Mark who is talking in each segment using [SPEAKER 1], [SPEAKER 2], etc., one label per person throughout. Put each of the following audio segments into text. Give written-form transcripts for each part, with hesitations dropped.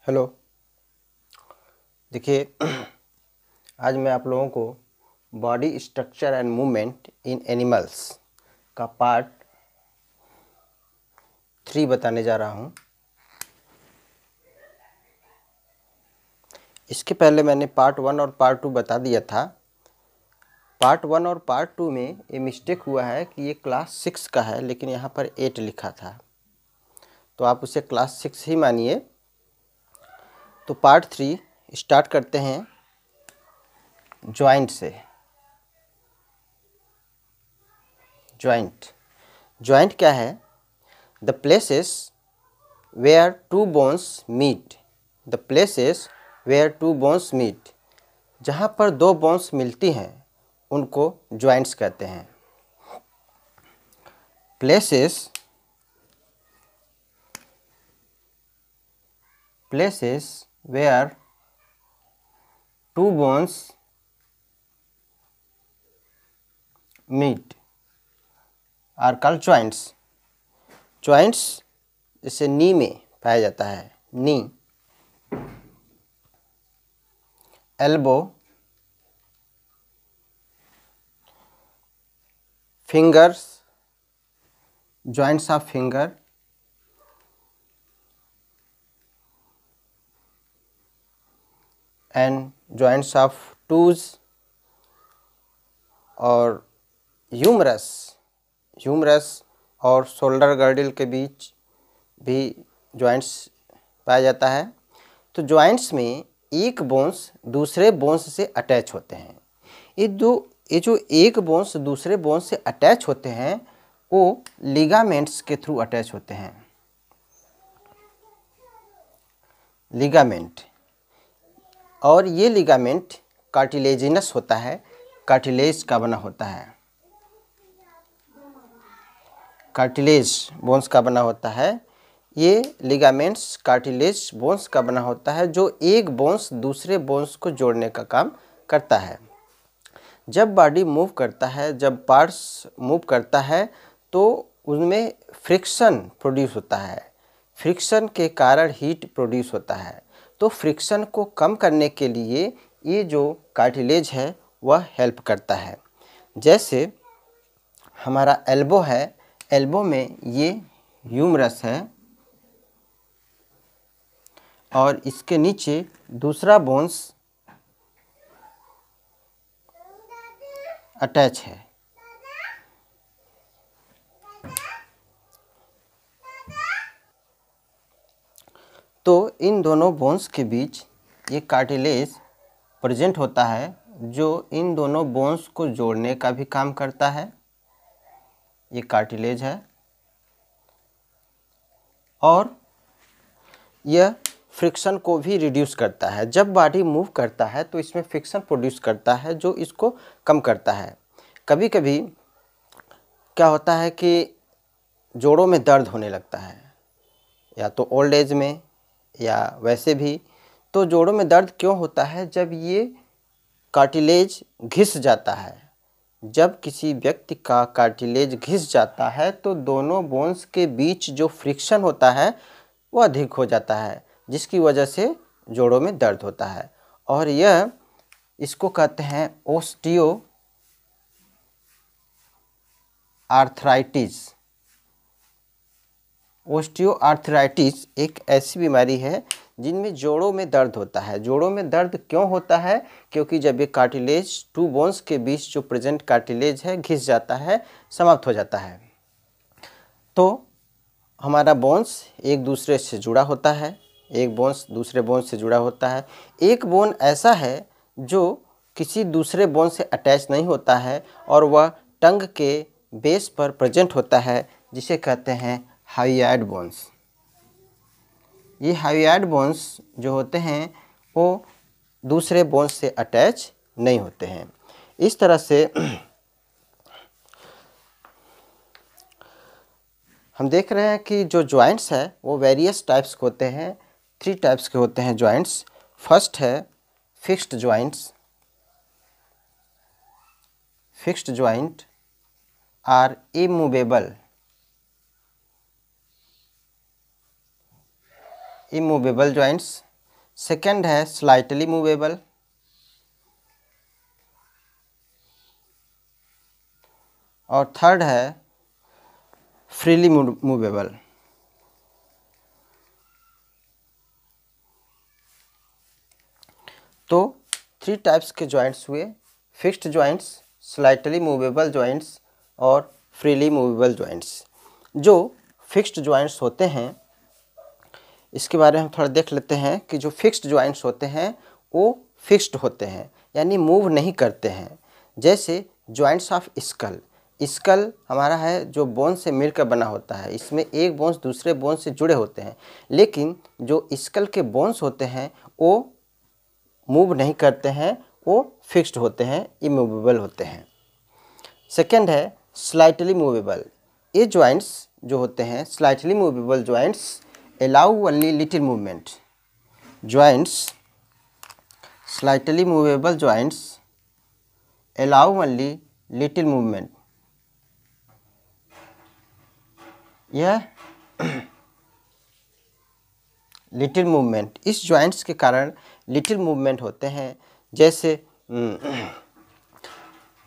[SPEAKER 1] Hello. देखिए आज मैं आप लोगों को body structure and movement in animals का पार्ट 3 बताने जा रहा हूँ। इसके पहले मैंने पार्ट 1 और पार्ट 2 बता दिया था। पार्ट 1 और पार्ट 2 में ये मिस्टेक हुआ है कि ये क्लास 6 का है, लेकिन यहाँ पर 8 लिखा था, तो आप उसे क्लास 6 ही मानिए। तो पार्ट 3 स्टार्ट करते हैं जॉइंट से। जॉइंट क्या है? The places where two bones meet, the places where two bones meet, जहाँ पर दो बोन्स मिलती हैं उनको जॉइंट्स कहते हैं। places where two bones meet are called joints। joints जैसे नी में पाया जाता है, knee, elbow, fingers, joints of finger, and joints of toes, और ह्यूमरस और शोल्डर गर्डल के बीच भी जॉइंट्स पाया जाता है। तो जॉइंट्स में एक बोन्स दूसरे बोन्स से अटैच होते हैं। ये जो एक बोन्स दूसरे बोन्स से अटैच होते हैं वो लिगामेंट्स के थ्रू अटैच होते हैं। लिगामेंट, और ये लिगामेंट कार्टिलेजिनस होता है, कार्टिलेज का बना होता है, कार्टिलेज बोन्स का बना होता है। ये लिगामेंट्स कार्टिलेज बोन्स का बना होता है जो एक बोन्स दूसरे बोन्स को जोड़ने का काम करता है। जब बॉडी मूव करता है, जब पार्ट्स मूव करता है तो उनमें फ्रिक्शन प्रोड्यूस होता है। फ्रिक्शन के कारण हीट प्रोड्यूस होता है। तो फ्रिक्शन को कम करने के लिए ये जो कार्टिलेज है वह हेल्प करता है। जैसे हमारा एल्बो है, एल्बो में ये ह्यूमरस है और इसके नीचे दूसरा बोन्स अटैच है। तो इन दोनों बोन्स के बीच ये कार्टिलेज प्रेजेंट होता है जो इन दोनों बोन्स को जोड़ने का भी काम करता है। ये कार्टिलेज है और यह फ्रिक्शन को भी रिड्यूस करता है। जब बॉडी मूव करता है तो इसमें फ्रिक्शन प्रोड्यूस करता है जो इसको कम करता है। कभी कभी क्या होता है कि जोड़ों में दर्द होने लगता है, या तो ओल्ड एज में या वैसे भी। तो जोड़ों में दर्द क्यों होता है? जब ये कार्टिलेज घिस जाता है। जब किसी व्यक्ति का कार्टिलेज घिस जाता है तो दोनों बोन्स के बीच जो फ्रिक्शन होता है वो अधिक हो जाता है, जिसकी वजह से जोड़ों में दर्द होता है। और यह इसको कहते हैं ओस्टियो आर्थराइटिस। ओस्टियोआर्थराइटिस एक ऐसी बीमारी है जिनमें जोड़ों में दर्द होता है। जोड़ों में दर्द क्यों होता है? क्योंकि जब ये कार्टिलेज टू बोन्स के बीच जो प्रेजेंट कार्टिलेज है घिस जाता है, समाप्त हो जाता है। तो हमारा बोन्स एक दूसरे से जुड़ा होता है, एक बोन्स दूसरे बोन्स से जुड़ा होता है। एक बोन ऐसा है जो किसी दूसरे बोन से अटैच नहीं होता है और वह टंग के बेस पर प्रेजेंट होता है, जिसे कहते हैं हायोइड बोन्स। ये हायोइड बोन्स जो होते हैं वो दूसरे बोन्स से अटैच नहीं होते हैं। इस तरह से हम देख रहे हैं कि जो जॉइंट्स है वो वेरियस टाइप्स के होते हैं। 3 टाइप्स के होते हैं जॉइंट्स। फर्स्ट है fixed joints. Fixed joint are immovable. Immovable joints second है स्लाइटली मूवेबल, और थर्ड है फ्रीली मूवेबल। तो 3 टाइप्स के जॉइंट्स हुए, fixed joints, slightly movable joints और फ्रीली मूवेबल जॉइंट्स। जो फिक्स्ड जॉइंट्स होते हैं इसके बारे में हम थोड़ा देख लेते हैं कि जो फिक्स्ड जॉइंट्स होते हैं वो फिक्स्ड होते हैं, यानी मूव नहीं करते हैं। जैसे जॉइंट्स ऑफ स्कल, स्कल हमारा है जो बोन से मिलकर बना होता है, इसमें एक बोन्स दूसरे बोन से जुड़े होते हैं, लेकिन जो स्कल के बोन्स होते हैं वो मूव नहीं करते हैं, वो फिक्स्ड होते हैं, इमूवेबल होते हैं। सेकंड है स्लाइटली मूवेबल। ये जॉइंट्स जो होते हैं slightly movable joints allow only little movement. Joints, slightly movable joints allow only little movement. यह लिटिल मूवमेंट, इस जॉइंट्स के कारण लिटिल मूवमेंट होते हैं। जैसे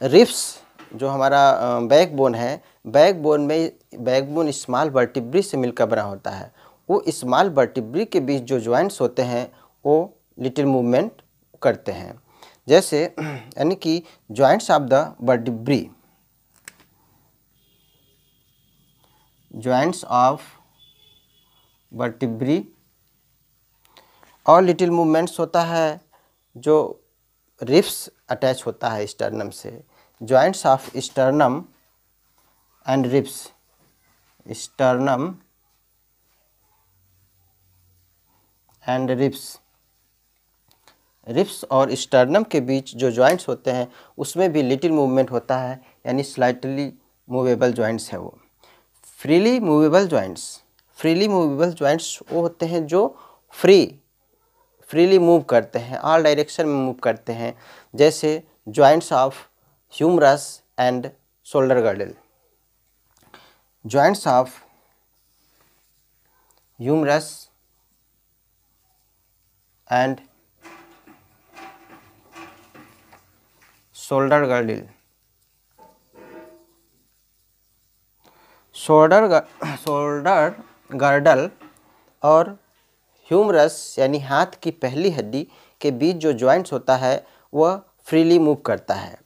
[SPEAKER 1] रिब्स जो हमारा बैकबोन है, बैकबोन स्मॉल वर्टिब्री से मिलकर बना होता है, वो स्मॉल वर्टिब्री के बीच जो जॉइंट्स होते हैं वो लिटिल मूवमेंट करते हैं। जैसे यानी कि joints of the vertebrae, joints of vertebrae और लिटिल मूवमेंट्स होता है जो रिब्स अटैच होता है स्टर्नम से, joints of sternum and ribs, sternum and ribs, ribs और स्टर्नम के बीच जो जॉइंट्स होते हैं उसमें भी लिटिल मूवमेंट होता है, यानी स्लाइटली मूवेबल जॉइंट्स है वो। Freely movable joints, freely movable joints वो होते हैं जो फ्रीली मूव करते हैं, ऑल डायरेक्शन में मूव करते हैं। जैसे joints of humerus and shoulder girdle, joints of humerus and shoulder girdle, shoulder girdle और ह्यूमरस यानी हाथ की पहली हड्डी के बीच जो जॉइंट्स होता है वह फ्रीली मूव करता है।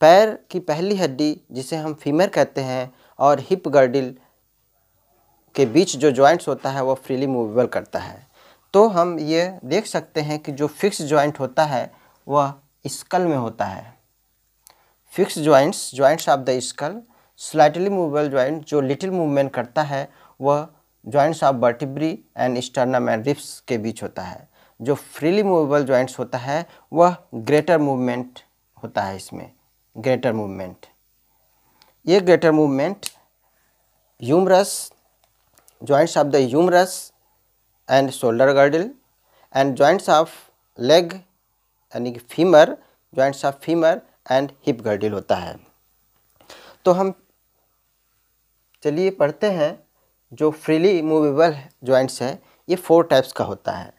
[SPEAKER 1] पैर की पहली हड्डी जिसे हम फीमर कहते हैं और हिप गर्डल के बीच जो जॉइंट्स होता है वह फ्रीली मूवेबल करता है। तो हम ये देख सकते हैं कि जो फिक्स जॉइंट होता है वह स्कल में होता है। Fix joints, joints of the skull, slightly movable joint जो लिटिल मूवमेंट करता है वह joints of vertebrae and sternum and ribs के बीच होता है। जो फ्रीली मूवेबल जॉइंट्स होता है वह ग्रेटर मूवमेंट होता है, इसमें ग्रेटर मूवमेंट। ये greater movement humerus, joints of the humerus and shoulder girdle and joints of leg यानी कि femur, joints of femur and hip girdle होता है। तो हम चलिए पढ़ते हैं जो फ्रीली मूवेबल जॉइंट्स है, ये 4 टाइप्स का होता है।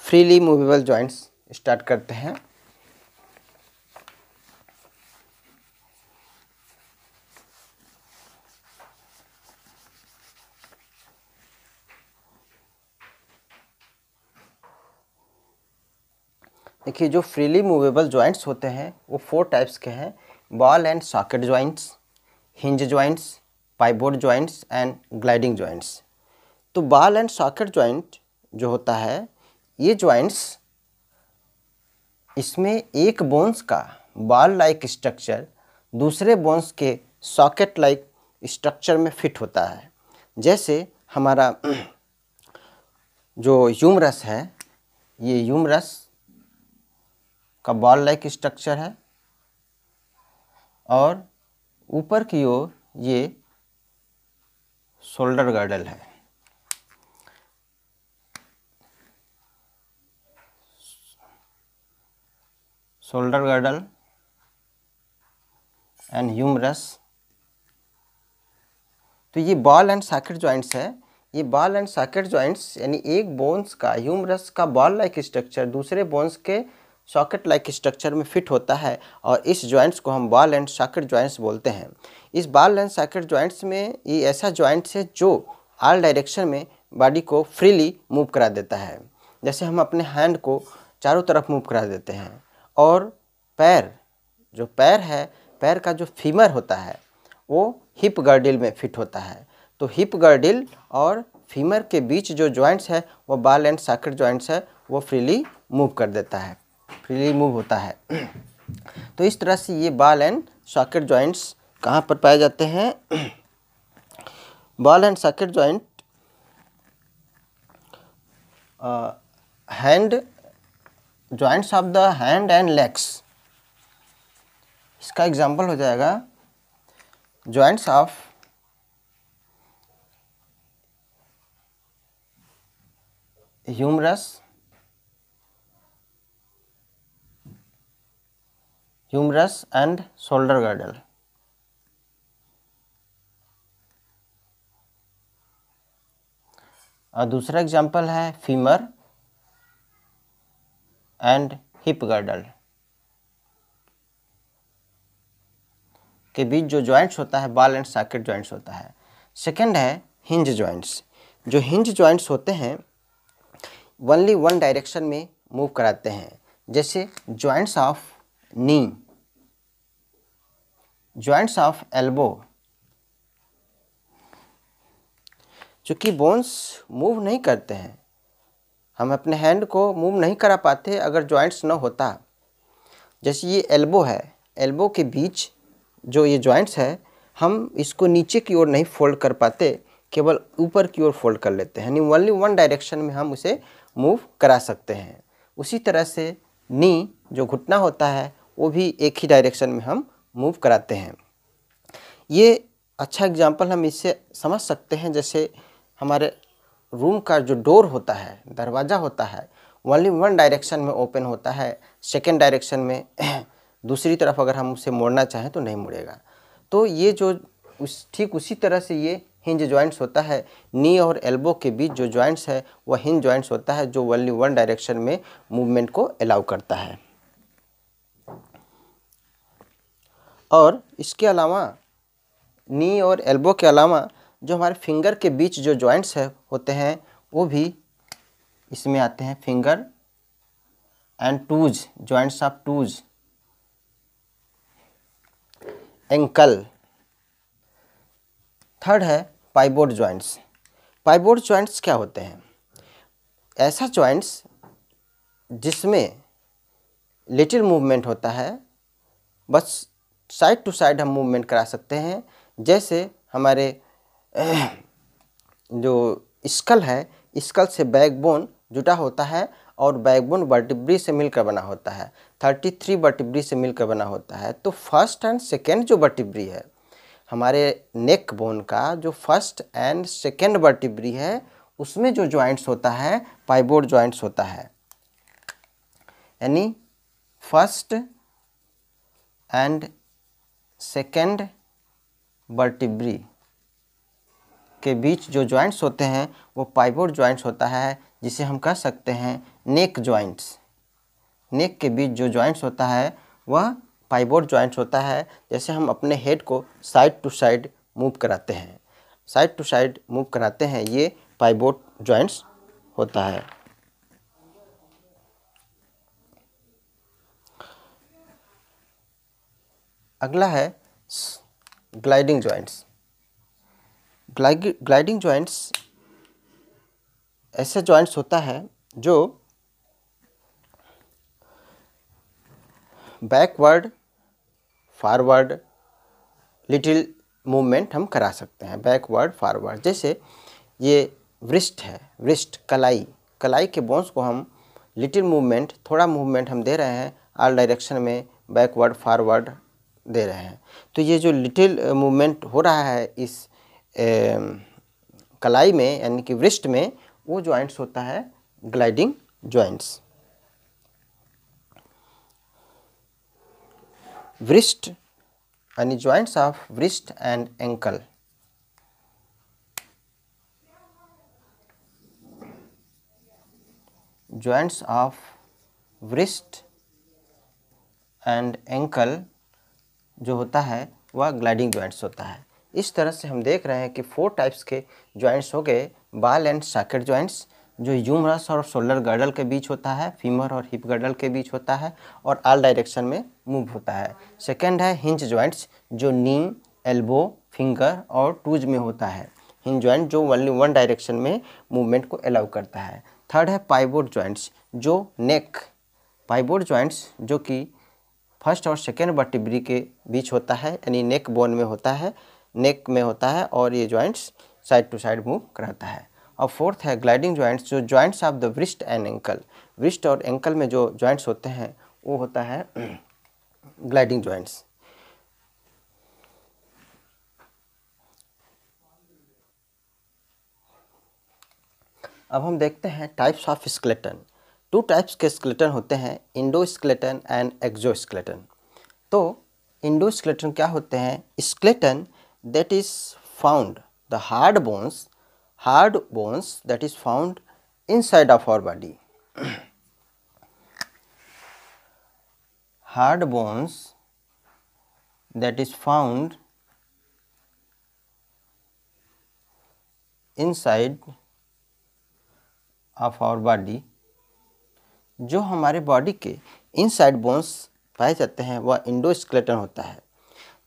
[SPEAKER 1] फ्रीली मूवेबल जॉइंट्स स्टार्ट करते हैं। देखिए जो फ्रीली मूवेबल जॉइंट्स होते हैं वो 4 टाइप्स के हैं, ball and socket joints, hinge joints, pivot joints and gliding joints. तो बॉल एंड सॉकेट जॉइंट जो होता है ये जॉइंट्स, इसमें एक बोन्स का बॉल लाइक स्ट्रक्चर दूसरे बोन्स के सॉकेट लाइक स्ट्रक्चर में फिट होता है। जैसे हमारा जो ह्यूमरस है, ये ह्यूमरस का बॉल लाइक स्ट्रक्चर है और ऊपर की ओर ये शोल्डर गर्डल है। Shoulder girdle and humerus. तो ये बॉल एंड सॉकेट जॉइंट्स है, ये बॉल एंड सॉकेट जॉइंट्स यानी एक बोन्स का ह्यूमरस का बॉल लाइक स्ट्रक्चर दूसरे बोन्स के सॉकेट लाइक स्ट्रक्चर में फिट होता है और इस जॉइंट्स को हम बॉल एंड सॉकेट जॉइंट्स बोलते हैं। इस बॉल एंड सॉकेट जॉइंट्स में ये ऐसा जॉइंट्स है जो ऑल डायरेक्शन में बॉडी को फ्रीली मूव करा देता है। जैसे हम अपने हैंड को चारों तरफ मूव करा देते हैं और पैर है, पैर का जो फीमर होता है वो हिप गर्डिल में फिट होता है। तो हिप गर्डिल और फीमर के बीच जो जॉइंट्स है वो बॉल एंड सॉकेट जॉइंट्स है, वो फ्रीली मूव कर देता है, फ्रीली मूव होता है। तो इस तरह से ये बॉल एंड सॉकेट जॉइंट्स कहाँ पर पाए जाते हैं? Ball and socket joint hand joints of the hand and legs, इसका एग्जाम्पल हो जाएगा joints of humerus and shoulder girdle. और दूसरा एग्जाम्पल है फीमर एंड हिप गर्डल के बीच जो जॉइंट्स होता है बॉल एंड सॉकेट जॉइंट्स होता है। सेकंड है हिंज जॉइंट्स। जो हिंज जॉइंट्स होते हैं ओनली वन डायरेक्शन में मूव कराते हैं, जैसे joints of knee, joints of elbow. चूँकि बोन्स मूव नहीं करते हैं, हम अपने हैंड को मूव नहीं करा पाते अगर जॉइंट्स न होता। जैसे ये एल्बो है, एल्बो के बीच जो ये जॉइंट्स है हम इसको नीचे की ओर नहीं फोल्ड कर पाते, केवल ऊपर की ओर फोल्ड कर लेते हैं, यानी ओनली वन डायरेक्शन में हम उसे मूव करा सकते हैं। उसी तरह से नी जो घुटना होता है वो भी एक ही डायरेक्शन में हम मूव कराते हैं। ये अच्छा एग्जांपल हम इससे समझ सकते हैं, जैसे हमारे रूम का जो डोर होता है, दरवाज़ा होता है, ओनली वन डायरेक्शन में ओपन होता है, सेकेंड डायरेक्शन में दूसरी तरफ अगर हम उसे मोड़ना चाहें तो नहीं मुड़ेगा। तो ये जो ठीक उसी तरह से ये हिंज जॉइंट्स होता है। नी और एल्बो के बीच जो जॉइंट्स है वह हिंज जॉइंट्स होता है, जो ओनली वन डायरेक्शन में मूवमेंट को अलाउ करता है। और इसके अलावा नी और एल्बो के अलावा जो हमारे फिंगर के बीच जो जॉइंट्स है होते हैं वो भी इसमें आते हैं। Finger and twos, joints of twos, ankle. Third है पाइवोट जॉइंट्स। पाइवोट जॉइंट्स क्या होते हैं? ऐसा जॉइंट्स जिसमें लिटिल मूवमेंट होता है, बस साइड टू साइड हम मूवमेंट करा सकते हैं। जैसे हमारे जो स्कल है, स्कल से बैकबोन जुटा होता है और बैकबोन वर्टिब्री से मिलकर बना होता है, 33 वर्टिब्री से मिलकर बना होता है। तो फर्स्ट एंड सेकेंड जो वर्टिब्री है हमारे नेक बोन का, जो फर्स्ट एंड सेकेंड वर्टिब्री है उसमें जो जॉइंट्स होता है पाइवोट जॉइंट्स होता है। यानी फर्स्ट एंड सेकेंड वर्टिब्री के बीच जो जॉइंट्स होते हैं वो पाइवोट जॉइंट्स होता है, जिसे हम कह सकते हैं नेक जॉइंट्स। नेक के बीच जो जॉइंट्स होता है वह पाइवोट जॉइंट्स होता है। जैसे हम अपने हेड को साइड टू साइड मूव कराते हैं, साइड टू साइड मूव कराते हैं, ये पाइवोट जॉइंट्स होता है। अगला है ग्लाइडिंग जॉइंट्स। ग्लाइडिंग जॉइंट्स ऐसे जॉइंट्स होता है जो बैकवर्ड फॉरवर्ड लिटिल मूवमेंट हम करा सकते हैं, बैकवर्ड फॉरवर्ड। जैसे ये व्रिस्ट है, व्रिस्ट कलाई, कलाई के बोन्स को हम लिटिल मूवमेंट, थोड़ा मूवमेंट हम दे रहे हैं ऑल डायरेक्शन में, बैकवर्ड फॉरवर्ड दे रहे हैं। तो ये जो लिटिल मूवमेंट हो रहा है इस कलाई में यानी कि व्रिस्ट में, वो जॉइंट्स होता है ग्लाइडिंग जॉइंट्स। व्रिस्ट यानी joints of wrist and ankle. Joints of wrist and ankle जो होता है वह ग्लाइडिंग जॉइंट्स होता है। इस तरह से हम देख रहे हैं कि 4 टाइप्स के जॉइंट्स हो गए। बॉल एंड सॉकेट जॉइंट्स जो ह्यूमरस और शोल्डर गर्डल के बीच होता है, फीमर और हिप गर्डल के बीच होता है और ऑल डायरेक्शन में मूव होता है। सेकंड है हिंज जॉइंट्स जो नी, एल्बो, फिंगर और टूज में होता है। हिंज जॉइंट जो ओनली वन डायरेक्शन में मूवमेंट को अलाउ करता है। थर्ड है पाइवोट जॉइंट्स जो नेक, पाइवोट जॉइंट्स जो कि फर्स्ट और सेकेंड वर्टिब्री के बीच होता है, यानी नेक बोन में होता है, नेक में होता है और ये joints side to side move कराता है। और फोर्थ है ग्लाइडिंग जॉइंट्स जो joints of the wrist and ankle, wrist और एंकल में जो जॉइंट्स होते हैं वो होता है ग्लाइडिंग जॉइंट्स। अब हम देखते हैं टाइप्स ऑफ स्केलेटन। 2 टाइप्स के स्केलेटन होते हैं, इंडोस्केलेटन एंड एक्सोस्केलेटन। तो इंडोस्केलेटन क्या होते हैं? Skeleton that is found the hard bones that is found inside of our body. Hard bones that is found inside of our body, जो हमारे body के इनसाइड बोन्स पाए जाते हैं वह इंडोस्केलेटन होता है।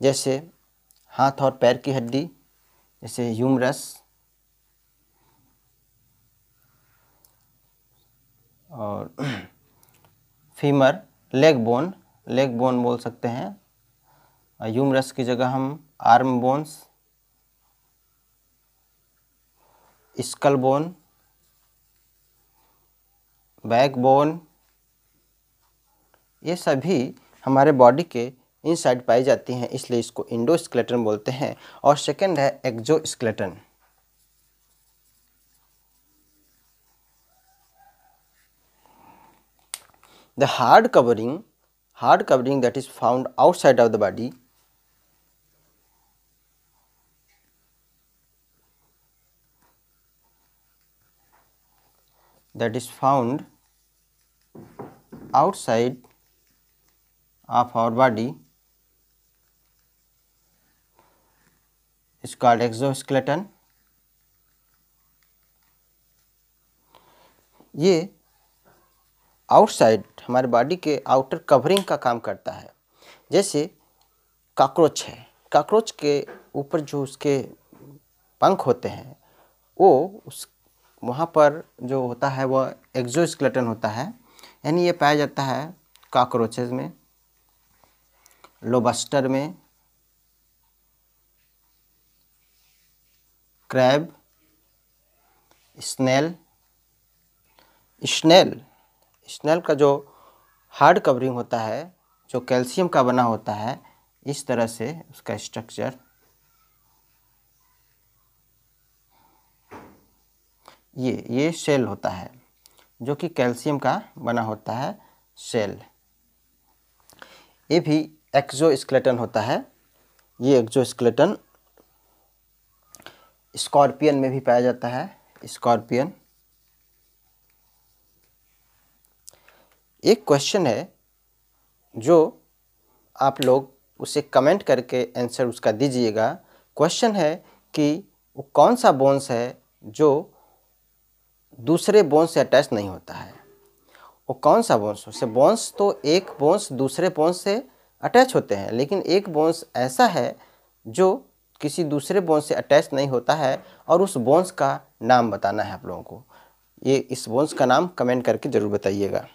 [SPEAKER 1] जैसे हाथ और पैर की हड्डी, जैसे ह्यूमरस और फीमर, लेग बोन बोल सकते हैं। ह्यूमरस की जगह हम arm bones, skull bone, back bone, ये सभी हमारे बॉडी के इनसाइड पाई जाती हैं, इसलिए इसको इंडोस्केलेटन बोलते हैं। और सेकंड है exoskeleton. The hard covering that is found outside of the body, that is found outside of our body is called exoskeleton। ये आउटसाइड हमारे बॉडी के आउटर कवरिंग का काम करता है। जैसे कॉकरोच है, कॉकरोच के ऊपर जो उसके पंख होते हैं वो उस वहाँ पर जो होता है वह एक्सोस्केलेटन होता है, यानी ये पाया जाता है कॉकरोचेज में, लोबस्टर में, क्रैब, स्नेल का जो हार्ड कवरिंग होता है जो कैल्शियम का बना होता है, इस तरह से उसका स्ट्रक्चर ये सेल होता है जो कि कैल्शियम का बना होता है सेल। ये भी एक्सोस्केलेटन होता है। ये एक्सोस्केलेटन स्कॉर्पियन में भी पाया जाता है। स्कॉर्पियन, एक क्वेश्चन है जो आप लोग उसे कमेंट करके आंसर उसका दीजिएगा। क्वेश्चन है कि वो कौन सा बोन्स है जो दूसरे बोन्स से अटैच नहीं होता है। वो कौन सा बोन्स? उससे बोन्स तो एक बोन्स दूसरे बोन्स से अटैच होते हैं, लेकिन एक बोन्स ऐसा है जो किसी दूसरे बोन्स से अटैच नहीं होता है और उस बोन्स का नाम बताना है आप लोगों को। ये इस बोन्स का नाम कमेंट करके ज़रूर बताइएगा।